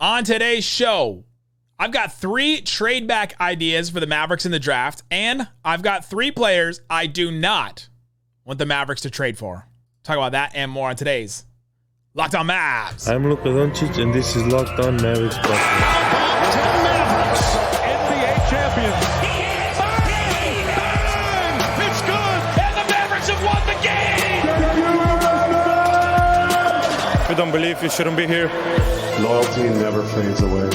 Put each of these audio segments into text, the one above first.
On today's show, I've got 3 trade back ideas for the Mavericks in the draft, and I've got 3 players I do not want the Mavericks to trade for. Talk about that and more on today's Locked On Mavs. I'm Luka Doncic, and this is Locked On Mavs podcast. 10 Mavericks, NBA champions. Bang! It's good, and the Mavericks have won the game. If you don't believe, you shouldn't be here. Loyalty never fades away.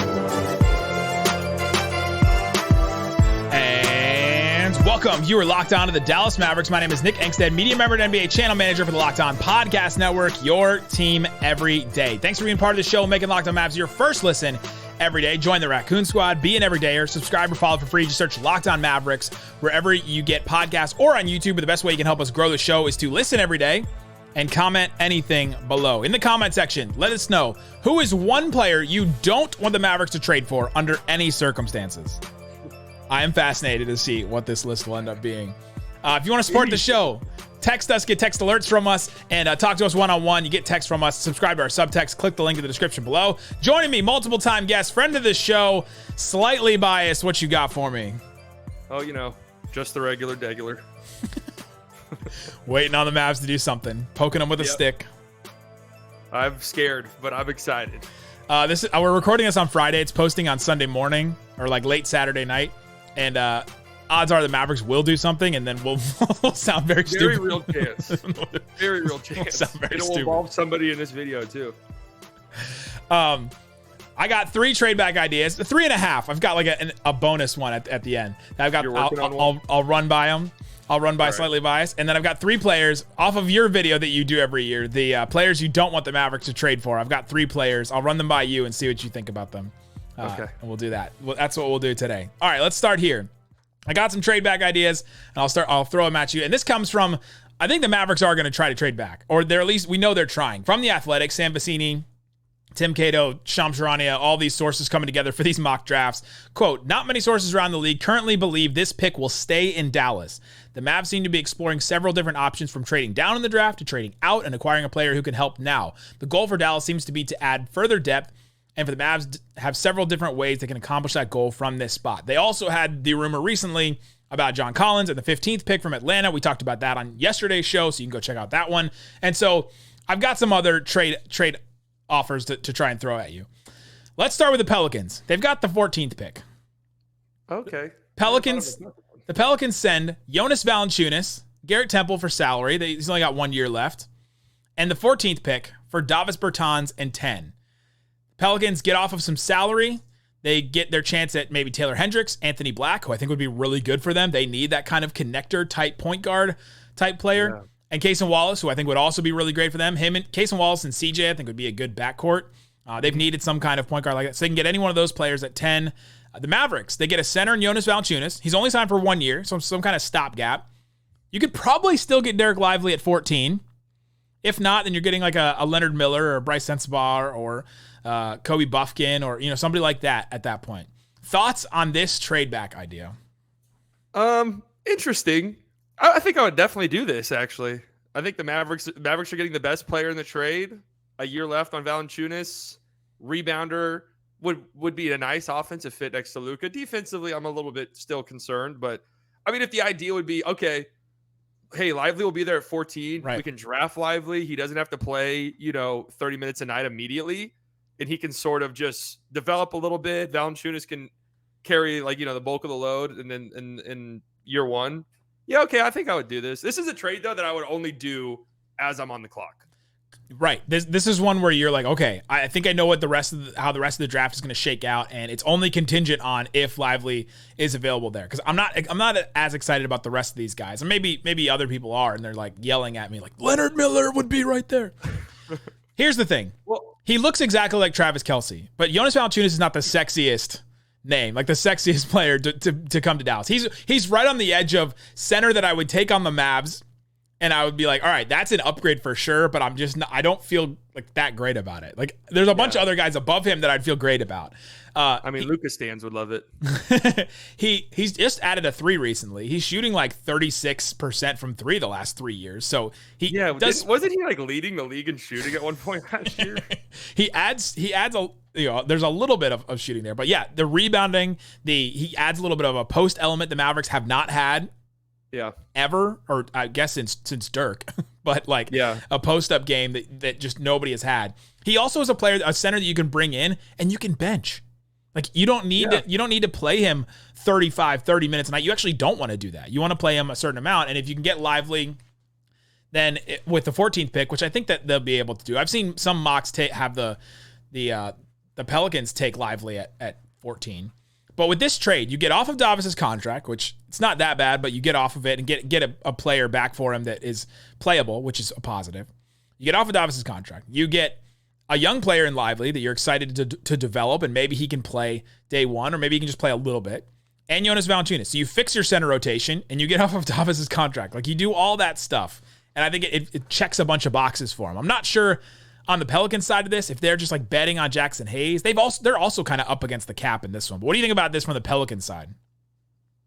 And welcome. You are locked on to the Dallas Mavericks. My name is Nick Angstadt, media member and NBA channel manager for the Locked On Podcast Network, your team every day. Thanks for being part of the show, making Locked On Mavs your first listen every day. Join the Raccoon Squad, be an everydayer, subscribe or follow for free. Just search Locked On Mavericks wherever you get podcasts or on YouTube. But the best way you can help us grow the show is to listen every day and comment anything below. In the comment section, let us know who is one player you don't want the Mavericks to trade for under any circumstances. I am fascinated to see what this list will end up being. If you want to support the show, text us, get text alerts from us, and talk to us one-on-one. You get text from us. Subscribe to our subtext. Click the link in the description below. Joining me, multiple-time guest, friend of the show, slightly biased. What you got for me? Oh, you know, just the regular. Waiting on the Mavs to do something. Poking them with a stick. I'm scared, but I'm excited. We're recording this on Friday. It's posting on Sunday morning or like late Saturday night. And odds are the Mavericks will do something, and then we'll sound very stupid. Very real chance. Very real chance. It will involve somebody in this video too. I got 3 trade back ideas, 3.5. I've got like a bonus one at the end. I'll run by them. I'll run by slightly biased. And then I've got 3 players off of your video that you do every year. The players you don't want the Mavericks to trade for. I've got 3 players. I'll run them by you and see what you think about them. Okay. And we'll do that. Well, that's what we'll do today. All right, let's start here. I got some trade back ideas, and I'll throw them at you. And this comes from, I think the Mavericks are going to try to trade back. Or they're at least, we know they're trying. From The Athletic, Sam Vecini, Tim Cato, Shams Charania, all these sources coming together for these mock drafts. Quote, not many sources around the league currently believe this pick will stay in Dallas. The Mavs seem to be exploring several different options from trading down in the draft to trading out and acquiring a player who can help now. The goal for Dallas seems to be to add further depth and for the Mavs to have several different ways they can accomplish that goal from this spot. They also had the rumor recently about John Collins and the 15th pick from Atlanta. We talked about that on yesterday's show, so you can go check out that one. And so I've got some other trade offers to try and throw at you. Let's start with the Pelicans. They've got the 14th pick. Okay. The Pelicans send Jonas Valanciunas, Garrett Temple for salary. He's only got 1 year left. And the 14th pick for Davis Bertans and 10. Pelicans get off of some salary. They get their chance at maybe Taylor Hendricks, Anthony Black, who I think would be really good for them. They need that kind of connector type point guard type player. Yeah. And Cason Wallace, who I think would also be really great for them. Him and Cason Wallace and CJ, I think would be a good backcourt. They've needed some kind of point guard like that. So they can get any one of those players at 10. The Mavericks, they get a center in Jonas Valanciunas. He's only signed for 1 year, so some kind of stopgap. You could probably still get Derek Lively at 14. If not, then you're getting like a Leonard Miller or a Bryce Sensabaugh or Kobe Buffkin or somebody like that at that point. Thoughts on this trade back idea? Interesting. I think I would definitely do this, actually. I think the Mavericks are getting the best player in the trade. A year left on Valanciunas. Rebounder would be a nice offensive fit next to Luka. Defensively, I'm a little bit still concerned. But, I mean, if the idea would be, okay, hey, Lively will be there at 14. Right. We can draft Lively. He doesn't have to play, 30 minutes a night immediately. And he can sort of just develop a little bit. Valanciunas can carry, the bulk of the load and then in year one. Yeah, okay, I think I would do this. This is a trade, though, that I would only do as I'm on the clock. Right. This is one where you're like, okay, I think I know what how the rest of the draft is going to shake out, and it's only contingent on if Lively is available there. Because I'm not as excited about the rest of these guys, and maybe other people are, and they're like yelling at me like Leonard Miller would be right there. Here's the thing. Well, he looks exactly like Travis Kelce, but Jonas Valanciunas is not the sexiest name, like the sexiest player to come to Dallas. He's right on the edge of center that I would take on the Mavs And I would be like, all right, that's an upgrade for sure, but I don't feel like that great about it. Like there's a bunch of other guys above him that I'd feel great about. Luka stands would love it. He's just added a 3 recently. He's shooting like 36% from 3 the last 3 years. So wasn't he like leading the league in shooting at one point last year? he adds there's a little bit of shooting there, but yeah, the rebounding, he adds a little bit of a post element the Mavericks have not had. Yeah. Ever, or I guess since Dirk, but a post-up game that just nobody has had. He also is a center that you can bring in and you can bench. Like you don't need to play him 30 minutes a night. You actually don't want to do that. You want to play him a certain amount, and if you can get Lively, then with the 14th pick, which I think that they'll be able to do. I've seen some mocks have the Pelicans take Lively at 14. But with this trade, you get off of Davis's contract, which it's not that bad, but you get off of it and get a player back for him that is playable, which is a positive. You get off of Davis's contract. You get a young player in Lively that you're excited to develop, and maybe he can play day one, or maybe he can just play a little bit. And Jonas Valanciunas. So you fix your center rotation, and you get off of Davis's contract. Like you do all that stuff, and I think it checks a bunch of boxes for him. I'm not sure on the Pelicans side of this, if they're just like betting on Jackson Hayes. They're also kind of up against the cap in this one. But what do you think about this from the Pelicans side?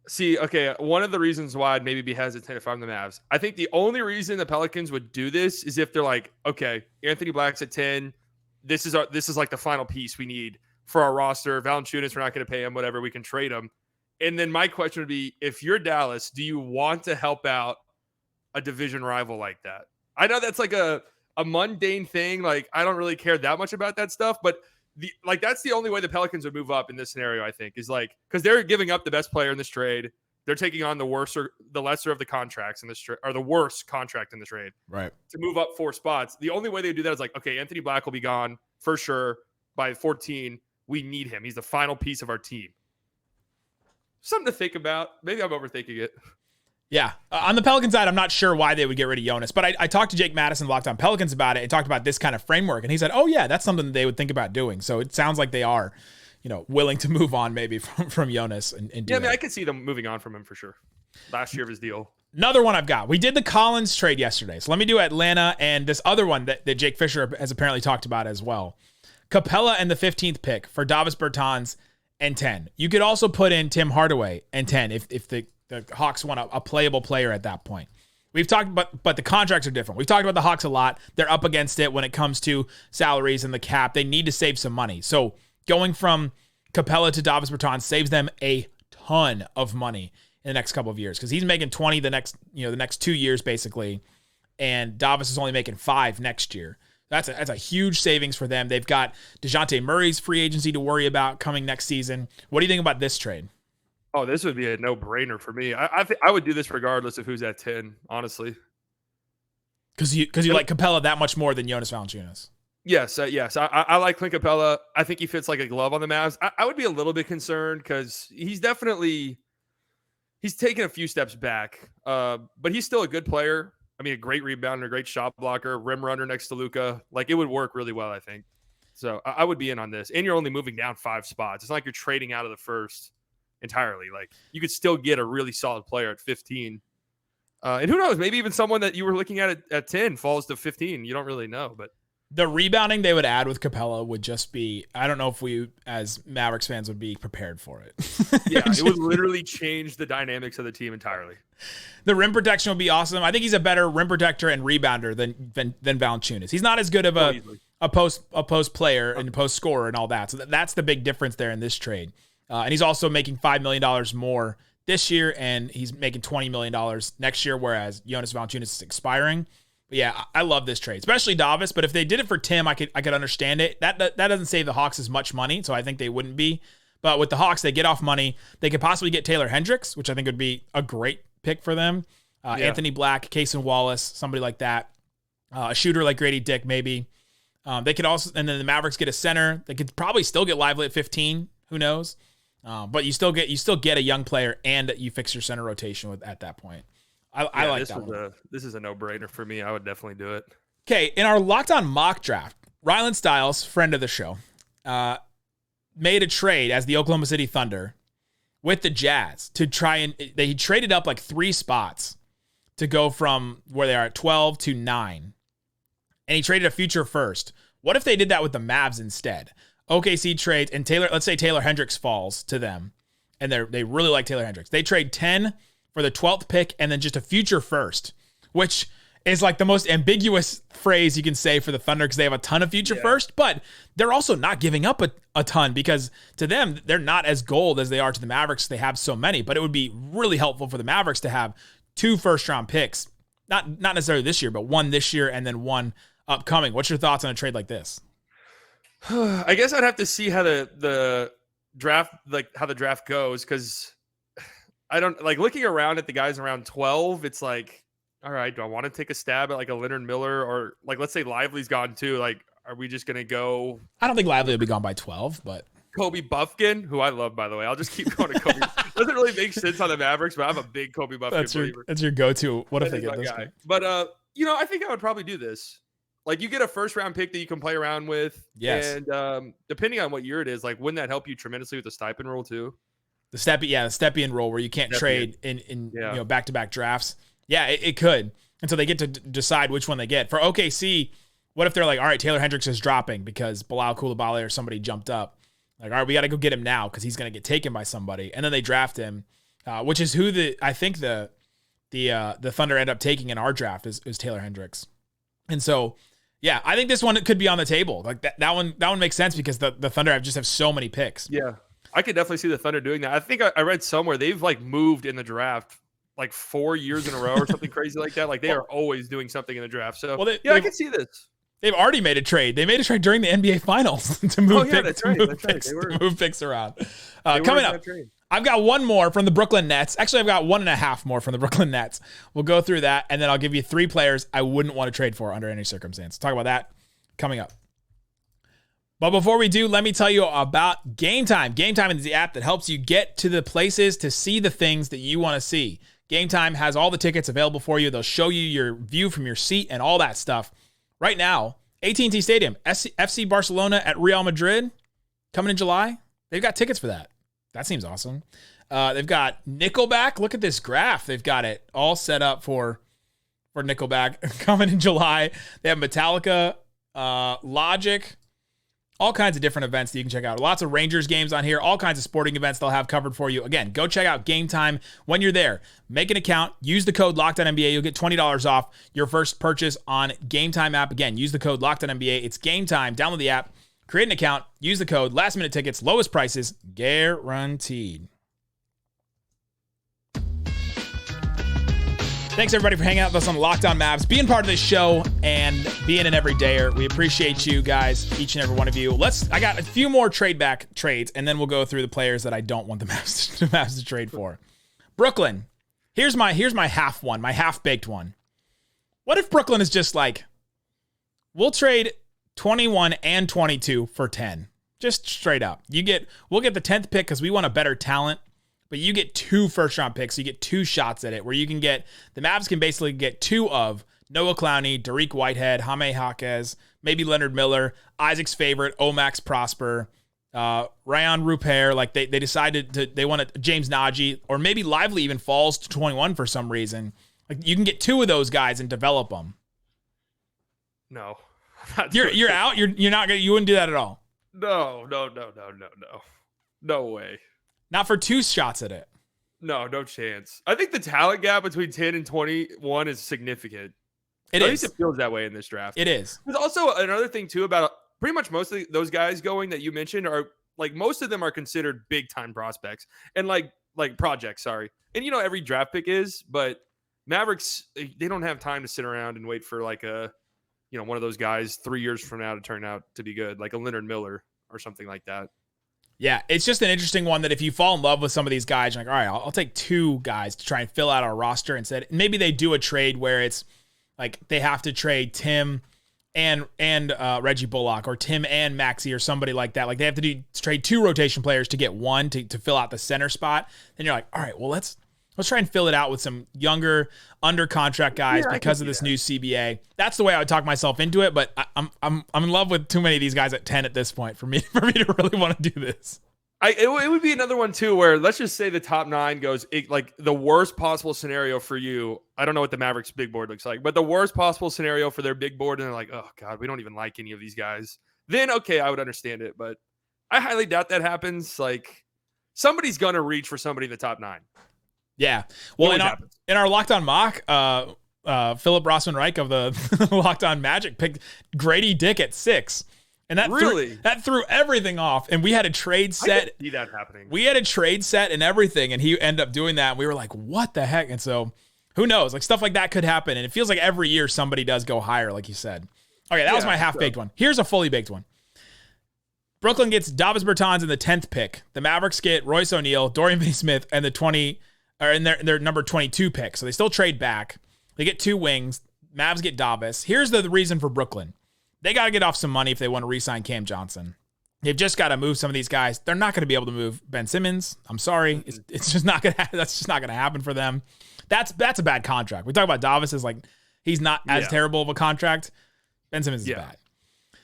See, okay, one of the reasons why I'd maybe be hesitant if I'm the Mavs, I think the only reason the Pelicans would do this is if they're like, okay, Anthony Black's at 10. This is like the final piece we need for our roster. Valanciunas, we're not going to pay him, whatever, we can trade him. And then my question would be, if you're Dallas, do you want to help out a division rival like that? I know that's like a mundane thing. Like, I don't really care that much about that stuff, but that's the only way the Pelicans would move up in this scenario, I think, is like, because they're giving up the best player in this trade. They're taking on the lesser of the contracts in this trade, or the worst contract in the trade, right? To move up 4 spots. The only way they do that is like, okay, Anthony Black will be gone for sure by 14. We need him. He's the final piece of our team. Something to think about. Maybe I'm overthinking it. Yeah. On the Pelican side, I'm not sure why they would get rid of Jonas, but I talked to Jake Madison, Locked On Pelicans, about it and talked about this kind of framework. And he said, oh yeah, that's something that they would think about doing. So it sounds like they are, willing to move on maybe from Jonas. And do I mean, I could see them moving on from him for sure. Last year of his deal. Another one I've got. We did the Collins trade yesterday. So let me do Atlanta and this other one that Jake Fisher has apparently talked about as well. Capella and the 15th pick for Davis Bertans and 10. You could also put in Tim Hardaway and 10 if the Hawks want a playable player at that point. We've talked about, but the contracts are different. We've talked about the Hawks a lot. They're up against it when it comes to salaries and the cap. They need to save some money. So going from Capella to Davis Bertans saves them a ton of money in the next couple of years, because he's making 20 the next 2 years basically, and Davis is only making 5 next year. That's a huge savings for them. They've got DeJounte Murray's free agency to worry about coming next season. What do you think about this trade? Oh, this would be a no-brainer for me. I think I would do this regardless of who's at 10, honestly. Because you like Capella that much more than Jonas Valanciunas. Yes. I like Clint Capella. I think he fits like a glove on the Mavs. I would be a little bit concerned because he's taken a few steps back, but he's still a good player. I mean, a great rebounder, a great shot blocker, rim runner next to Luka. Like, it would work really well, I think. So I would be in on this. And you're only moving down 5 spots. It's not like you're trading out of the first entirely. Like, you could still get a really solid player at 15. And who knows, maybe even someone that you were looking at 10 falls to 15. You don't really know, but the rebounding they would add with Capella would just be, I don't know if we as Mavericks fans would be prepared for it. Yeah, it would literally change the dynamics of the team entirely. The rim protection would be awesome. I think he's a better rim protector and rebounder than Valanciunas. He's not as good of a post player and post scorer and all that. So that's the big difference there in this trade. And he's also making $5 million more this year, and he's making $20 million next year, whereas Jonas Valanciunas is expiring. But yeah, I love this trade, especially Davis. But if they did it for Tim, I could understand it. That doesn't save the Hawks as much money, so I think they wouldn't be. But with the Hawks, they get off money. They could possibly get Taylor Hendricks, which I think would be a great pick for them. Anthony Black, Cason Wallace, somebody like that. A shooter like Grady Dick, maybe. They could also, and then the Mavericks get a center. They could probably still get Lively at 15. Who knows? But you still get a young player, and you fix your center rotation at that point. I like that one. This is a no-brainer for me. I would definitely do it. Okay, in our Locked On mock draft, Rylan Stiles, friend of the show, made a trade as the Oklahoma City Thunder with the Jazz to try and he traded up like 3 spots to go from where they are at 12 to 9. And he traded a future first. What if they did that with the Mavs instead? OKC trades, and let's say Taylor Hendricks falls to them, and they really like Taylor Hendricks. They trade 10 for the 12th pick and then just a future first, which is like the most ambiguous phrase you can say for the Thunder because they have a ton of future first, but they're also not giving up a ton because to them, they're not as gold as they are to the Mavericks. They have so many, but it would be really helpful for the Mavericks to have 2 first-round picks, not necessarily this year, but 1 this year and then 1 upcoming. What's your thoughts on a trade like this? I guess I'd have to see how the draft, like how the draft goes, because I don't like looking around at the guys around 12. It's like, all right, do I want to take a stab at like a Leonard Miller or like let's say Lively's gone too? Like, are we just gonna go? I don't think Lively will be gone by 12, but Kobe Buffkin, who I love by the way. I'll just keep going to Kobe. Doesn't really make sense on the Mavericks, but I'm a big Kobe Buffkin believer. That's your go-to. What if they get this guy? But I think I would probably do this. Like you get a first round pick that you can play around with. Yes. And depending on what year it is, like wouldn't that help you tremendously with the stipend rule too? The Stepien rule where you can't trade in back-to-back drafts. Yeah, it could. And so they get to decide which one they get. For OKC, what if they're like, all right, Taylor Hendricks is dropping because Bilal Coulibaly or somebody jumped up. Like, all right, we got to go get him now because he's going to get taken by somebody. And then they draft him, which is who I think the Thunder end up taking in our draft is Taylor Hendricks. And so, yeah, I think this one could be on the table. Like that one makes sense because the Thunder just have so many picks. Yeah, I could definitely see the Thunder doing that. I think I read somewhere they've like moved in the draft like 4 years in a row or something crazy like that. Like they are always doing something in the draft. So I can see this. They've already made a trade. They made a trade during the NBA Finals to move picks around. Coming up, I've got one more from the Brooklyn Nets. Actually, I've got 1.5 more from the Brooklyn Nets. We'll go through that, and then I'll give you 3 players I wouldn't want to trade for under any circumstance. Talk about that coming up. But before we do, let me tell you about Game Time. Game Time is the app that helps you get to the places to see the things that you want to see. Game Time has all the tickets available for you. They'll show you your view from your seat and all that stuff. Right now, AT&T Stadium, FC Barcelona at Real Madrid, coming in July. They've got tickets for that. That seems awesome. They've got Nickelback. Look at this graph. They've got it all set up for Nickelback coming in July. They have Metallica, Logic, all kinds of different events that you can check out. Lots of Rangers games on here, all kinds of sporting events they'll have covered for you. Again, go check out Game Time when you're there. Make an account. Use the code LOCKEDONNBA. You'll get $20 off your first purchase on Game Time app. Again, use the code LOCKEDONNBA. It's Game Time. Download the app. Create an account. Use the code. Last minute tickets. Lowest prices. Guaranteed. Thanks, everybody, for hanging out with us on Locked On Mavs, being part of this show, and being an everydayer. We appreciate you guys, each and every one of you. I got a few more trade-back trades, and then we'll go through the players that I don't want the Mavs to trade for. Brooklyn, here's my half one, my half-baked one. What if Brooklyn is just like, we'll trade 21 and 22 for 10? Just straight up. We'll get the 10th pick because we want a better talent. But you get 2 first-round picks. So you get 2 shots at it where you can get – the Mavs can basically get 2 of Noah Clowney, Dariq Whitehead, Jaime Jaquez, maybe Leonard Miller, Isaac's favorite, Omax Prosper, Rayon Rupert. Like they decided they want James Nagy, or maybe Lively even falls to 21 for some reason. Like you can get 2 of those guys and develop them. No. You're out? You're not going to – you wouldn't do that at all? No. No way. Not for 2 shots at it. No chance. I think the talent gap between 10 and 21 is significant. At least it feels that way in this draft. It is. There's also another thing, too, about pretty much most of those guys going that you mentioned are, like, most of them are considered big-time prospects. And, like projects, sorry. And, every draft pick is, but Mavericks, they don't have time to sit around and wait for, like, one of those guys 3 years from now to turn out to be good, like a Leonard Miller or something like that. Yeah, it's just an interesting one that if you fall in love with some of these guys, you're like, all right, I'll take 2 guys to try and fill out our roster instead. Maybe they do a trade where it's like they have to trade Tim and Reggie Bullock, or Tim and Maxey, or somebody like that. Like they have to trade 2 rotation players to get 1 to fill out the center spot. Then you're like, all right, well let's try and fill it out with some younger under contract guys because of this new CBA. That's the way I would talk myself into it, but I'm in love with too many of these guys at 10 at this point for me to really want to do this. It would be another one too, where let's just say the top 9 goes like the worst possible scenario for you. I don't know what the Mavericks big board looks like, but the worst possible scenario for their big board, and they're like, oh God, we don't even like any of these guys. Then okay, I would understand it, but I highly doubt that happens. Like somebody's gonna reach for somebody in the top 9. Yeah. Well, in our Locked On mock, Philip Rossman Reich of the Locked On Magic picked Grady Dick at 6. And that threw everything off. And we had a trade set. I could see that happening. We had a trade set and everything, and he ended up doing that. And we were like, what the heck? And so who knows? Like stuff like that could happen. And it feels like every year somebody does go higher, like you said. Okay, that was my half-baked one. Here's a fully baked one. Brooklyn gets Davis Bertans in the 10th pick. The Mavericks get Royce O'Neal, Dorian Finney-Smith, and their number 22 pick. So they still trade back. They get 2 wings. Mavs get Davis. Here's the reason for Brooklyn. They got to get off some money if they want to re-sign Cam Johnson. They've just got to move some of these guys. They're not going to be able to move Ben Simmons. I'm sorry. It's just not going to that's just not going to happen for them. That's a bad contract. We talk about Davis as like he's not as terrible of a contract. Ben Simmons is bad.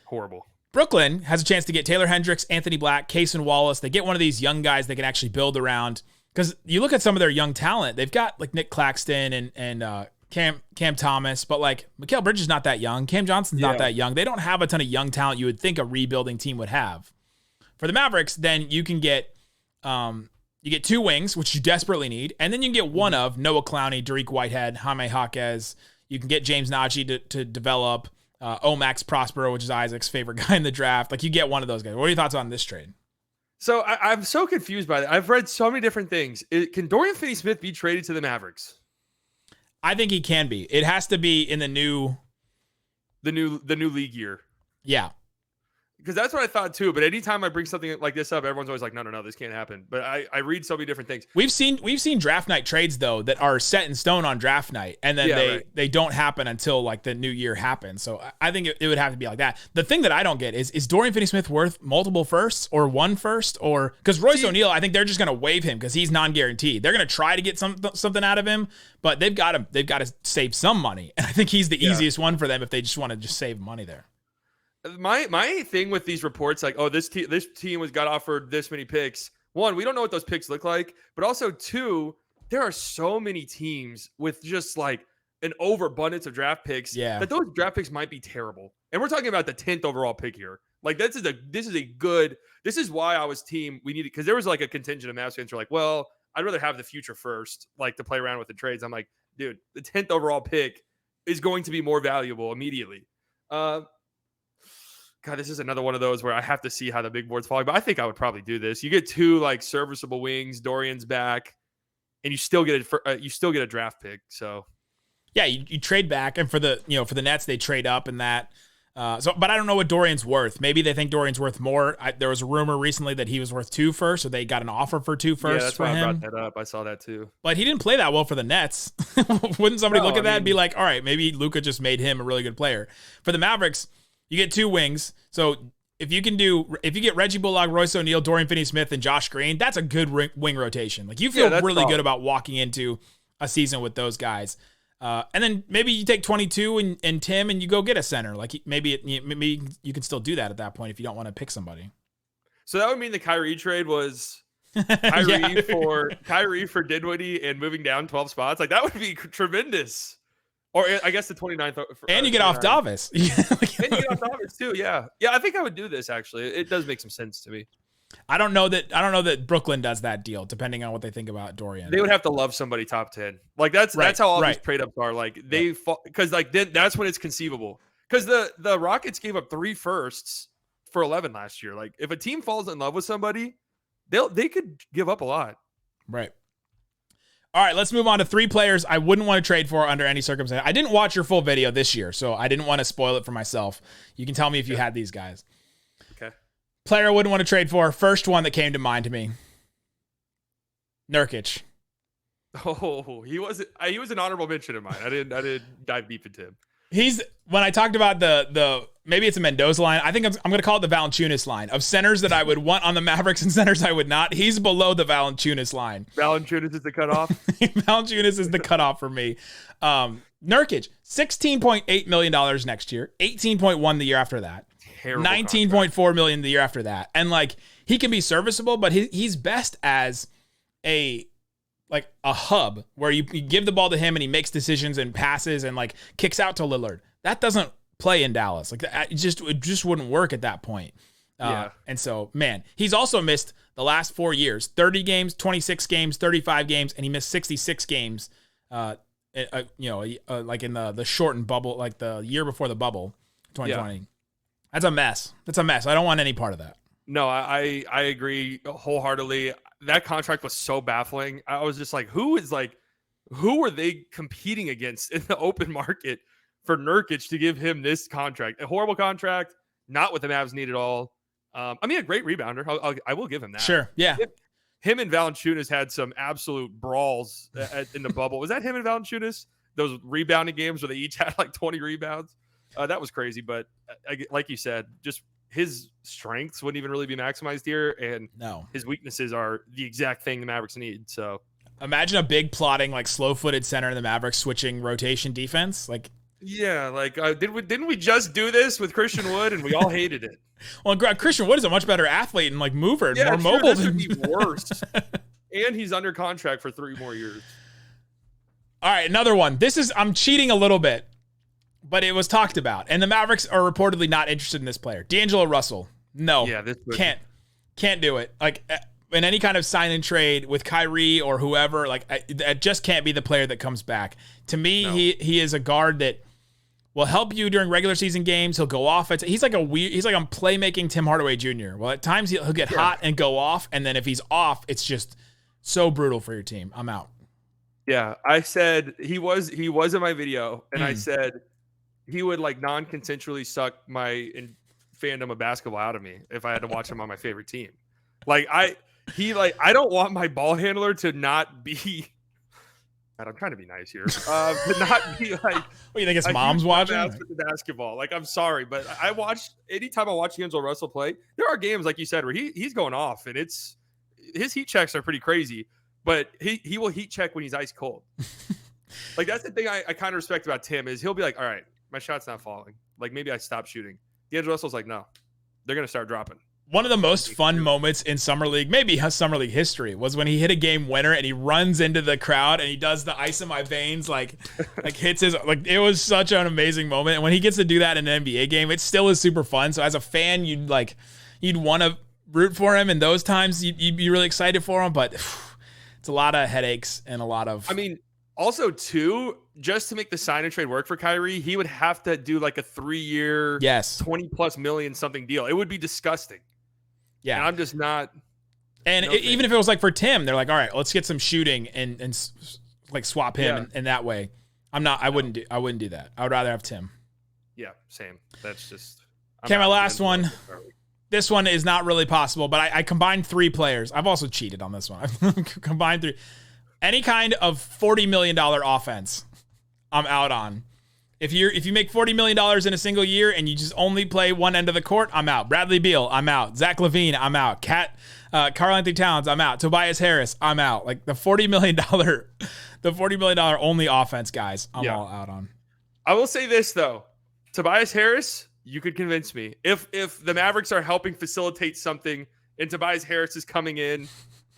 Horrible. Brooklyn has a chance to get Taylor Hendricks, Anthony Black, Cason Wallace. They get one of these young guys they can actually build around. Because you look at some of their young talent, they've got like Nick Claxton and Cam Thomas, but like Mikal Bridges is not that young. Cam Johnson's not that young. They don't have a ton of young talent you would think a rebuilding team would have. For the Mavericks, then you can get 2 wings, which you desperately need, and then you can get one of Noah Clowney, Dariq Whitehead, Jaime Jaquez. You can get James Najee to develop Omax Prospero, which is Isaac's favorite guy in the draft. Like you get one of those guys. What are your thoughts on this trade? So I'm so confused by that. I've read so many different things. Can Dorian Finney-Smith be traded to the Mavericks? I think he can be. It has to be in the new league year. Yeah. Because that's what I thought too. But anytime I bring something like this up, everyone's always like, no, this can't happen. But I read so many different things. We've seen draft night trades though that are set in stone on draft night, and then they don't happen until like the new year happens. So I think it would have to be like that. The thing that I don't get is Dorian Finney-Smith worth multiple firsts or one first, or because Royce O'Neal, I think they're just going to waive him because he's non-guaranteed. They're going to try to get something out of him, but they've got to save some money, and I think he's the easiest one for them if they just want to just save money there. My thing with these reports, like, oh, this team got offered this many picks. One, we don't know what those picks look like, but also 2, there are so many teams with just like an overabundance of draft picks that those draft picks might be terrible. And we're talking about the 10th overall pick here. Like this is why I was team we needed, because there was like a contingent of Mavs fans who were like, well, I'd rather have the future first, like to play around with the trades. I'm like, dude, the 10th overall pick is going to be more valuable immediately. God, this is another one of those where I have to see how the big board's falling, but I think I would probably do this. You get 2 like serviceable wings, Dorian's back, and you still get a draft pick. So yeah, you trade back, and for the Nets they trade up in that. But I don't know what Dorian's worth. Maybe they think Dorian's worth more. There was a rumor recently that he was worth 2 firsts, so they got an offer for 2 firsts. Yeah, that's for why him. I brought that up. I saw that too. But he didn't play that well for the Nets. Wouldn't somebody look at that and be like, all right, maybe Luka just made him a really good player? For the Mavericks, you get 2 wings. So if you get Reggie Bullock, Royce O'Neal, Dorian Finney-Smith, and Josh Green, that's a good wing rotation. Like you feel really good about walking into a season with those guys. And then maybe you take 22 and Tim and you go get a center. Like maybe you can still do that at that point if you don't want to pick somebody. So that would mean the Kyrie trade was Kyrie for Dinwiddie and moving down 12 spots. Like that would be tremendous. Or I guess the 29th. And you get off Davis. And you get off Davis too. Yeah. Yeah. I think I would do this actually. It does make some sense to me. I don't know that Brooklyn does that deal, depending on what they think about Dorian. They would have to love somebody top 10. Like that's how all these trade ups are. Like they because like then that's when it's conceivable. Because the Rockets gave up 3 firsts for 11 last year. Like if a team falls in love with somebody, they could give up a lot. Right. All right, let's move on to 3 players I wouldn't want to trade for under any circumstance. I didn't watch your full video this year, so I didn't want to spoil it for myself. You can tell me if you had these guys. Okay. Player I wouldn't want to trade for. First one that came to mind to me. Nurkic. Oh, he was an honorable mention of mine. I didn't dive deep into him. When I talked about the maybe it's a Mendoza line. I think I'm going to call it the Valanciunas line of centers that I would want on the Mavericks and centers I would not. He's below the Valanciunas line. Valanciunas is the cutoff. Valanciunas is the cutoff for me. Nurkic, $16.8 million next year, 18.1 the year after that. terrible. 19.4 million the year after that. And like he can be serviceable, but he's best as a hub where you give the ball to him and he makes decisions and passes and like kicks out to Lillard. That doesn't play in Dallas. Like it just wouldn't work at that point. And so, man, he's also missed the last 4 years, 30 games, 26 games, 35 games, and he missed 66 games, like in the shortened bubble, like the year before the bubble, 2020. Yeah. That's a mess. That's a mess. I don't want any part of that. No, I agree wholeheartedly. That contract was so baffling. I was just like, who are they competing against in the open market for Nurkic to give him this contract? A horrible contract, not what the Mavs need at all. A great rebounder. I will give him that. Sure, yeah. Him and Valanciunas had some absolute brawls in the bubble. Was that him and Valanciunas? Those rebounding games where they each had like 20 rebounds? That was crazy. But like you said, just his strengths wouldn't even really be maximized here. And his weaknesses are the exact thing the Mavericks need. So imagine a big plotting, like slow-footed center in the Mavericks switching rotation defense. Like, yeah, like didn't we just do this with Christian Wood and we all hated it? Well, Christian Wood is a much better athlete and like mover and more mobile. That would be worse. And he's under contract for 3 more years. All right, another one. I'm cheating a little bit, but it was talked about, and the Mavericks are reportedly not interested in this player, D'Angelo Russell. No, can't do it. Like in any kind of sign and trade with Kyrie or whoever, like it just can't be the player that comes back. To me, he is a guard that will help you during regular season games. He'll go off. He's like a playmaking Tim Hardaway Jr. Well, at times he'll get hot and go off, and then if he's off, it's just so brutal for your team. I'm out. Yeah, I said he was in my video, and I said he would like non-consensually suck my fandom of basketball out of me if I had to watch him on my favorite team. Like I don't want my ball handler to not be. God, I'm trying to be nice here. To not be like. What do you think? His mom's watching basketball. Like, I'm sorry, but anytime I watch D'Angelo Russell play, there are games like you said where he's going off, and his heat checks are pretty crazy. But he will heat check when he's ice cold. Like that's the thing I kind of respect about Tim is he'll be like, all right, my shot's not falling. Like maybe I stop shooting. D'Angelo Russell's like, no, they're gonna start dropping. One of the most fun moments in Summer League, maybe Summer League history, was when he hit a game winner and he runs into the crowd and he does the ice in my veins, like hits his, like it was such an amazing moment. And when he gets to do that in an NBA game, it still is super fun. So as a fan, you'd want to root for him. And those times you'd be really excited for him, but it's a lot of headaches and a lot of, also too, just to make the sign and trade work for Kyrie, he would have to do like a 3-year, $20+ million something deal. It would be disgusting. Yeah, and I'm just not. And even if it was like for Tim, they're like, all right, let's get some shooting and like swap him in that way. I wouldn't do that. I would rather have Tim. Yeah, same. That's just. Okay, my last one. This one is not really possible, but I combined 3 players. I've also cheated on this one. I've combined 3. Any kind of $40 million offense, I'm out on. If you make $40 million in a single year and you just only play one end of the court, I'm out. Bradley Beal, I'm out. Zach LaVine, I'm out. Karl-Anthony Towns, I'm out. Tobias Harris, I'm out. Like the $40 million only offense guys, I'm all out on. I will say this though, Tobias Harris, you could convince me if the Mavericks are helping facilitate something and Tobias Harris is coming in,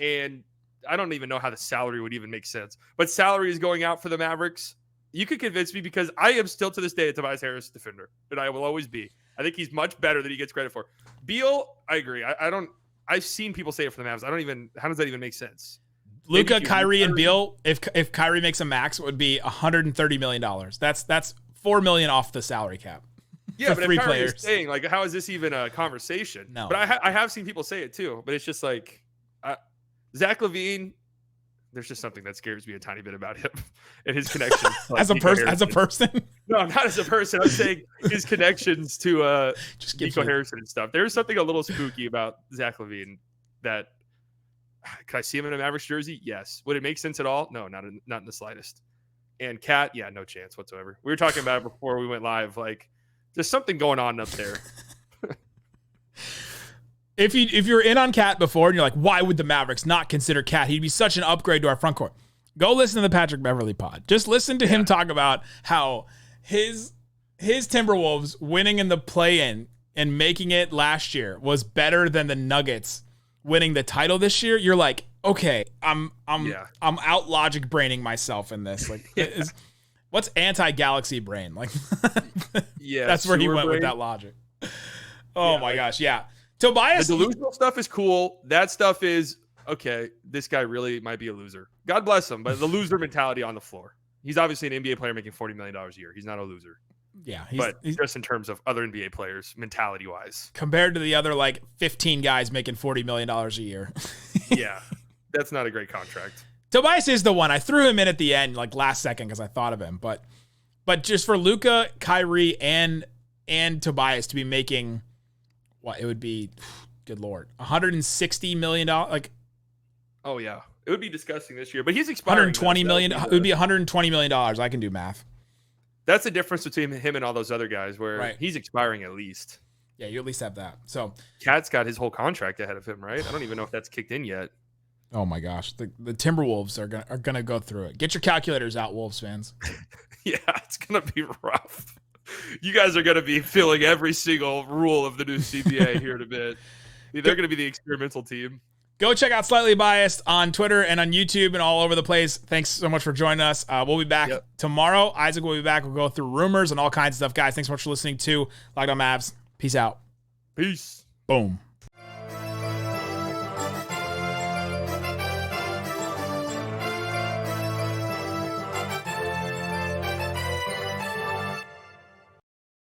and I don't even know how the salary would even make sense, but salary is going out for the Mavericks. You could convince me because I am still to this day a Tobias Harris defender, and I will always be. I think he's much better than he gets credit for. Beal, I agree. I've seen people say it for the Mavs. How does that even make sense? Luka, Kyrie, and Beal, if Kyrie makes a max, it would be $130 million. That's $4 million off the salary cap. Yeah, but 3 players. Saying, like, how is this even a conversation? No. But I have seen people say it too, but it's just like Zach LaVine, there's just something that scares me a tiny bit about him and his connections. Like as a person? No, not as a person. I'm saying his connections to just Nico Harrison and stuff. There's something a little spooky about Zach LaVine that could I see him in a Mavericks jersey? Yes. Would it make sense at all? No, not in the slightest. And Cat, yeah, no chance whatsoever. We were talking about it before we went live. Like, there's something going on up there. If you're in on Cat before and you're like, why would the Mavericks not consider Cat? He'd be such an upgrade to our front court. Go listen to the Patrick Beverley pod. Just listen to him talk about how his Timberwolves winning in the play-in and making it last year was better than the Nuggets winning the title this year, you're like, okay, I'm out logic braining myself in this. Like, what's anti-galaxy brain? Like, that's where he went with that logic. Oh my gosh, yeah. Tobias, the delusional stuff is cool. That stuff is okay. This guy really might be a loser. God bless him, but the loser mentality on the floor. He's obviously an NBA player making $40 million a year. He's not a loser. Yeah, he's just in terms of other NBA players, mentality wise, compared to the other like 15 guys making $40 million a year. Yeah, that's not a great contract. Tobias is the one. I threw him in at the end, like last second, because I thought of him. But just for Luka, Kyrie, and Tobias to be making what it would be, good Lord, $160 million. Like, oh yeah, it would be disgusting this year. But he's expiring. $120 million. It would be $120 million. I can do math. That's the difference between him and all those other guys, where he's expiring at least. Yeah, you at least have that. So Cat's got his whole contract ahead of him, right? I don't even know if that's kicked in yet. Oh my gosh, the Timberwolves are gonna go through it. Get your calculators out, Wolves fans. Yeah, it's gonna be rough. You guys are gonna be feeling every single rule of the new CBA here in a bit. They're gonna be the experimental team. Go check out Slightly Biased on Twitter and on YouTube and all over the place. Thanks so much for joining us. We'll be back tomorrow. Isaac will be back. We'll go through rumors and all kinds of stuff. Guys, thanks so much for listening to Locked On Mavs. Peace out. Peace. Boom.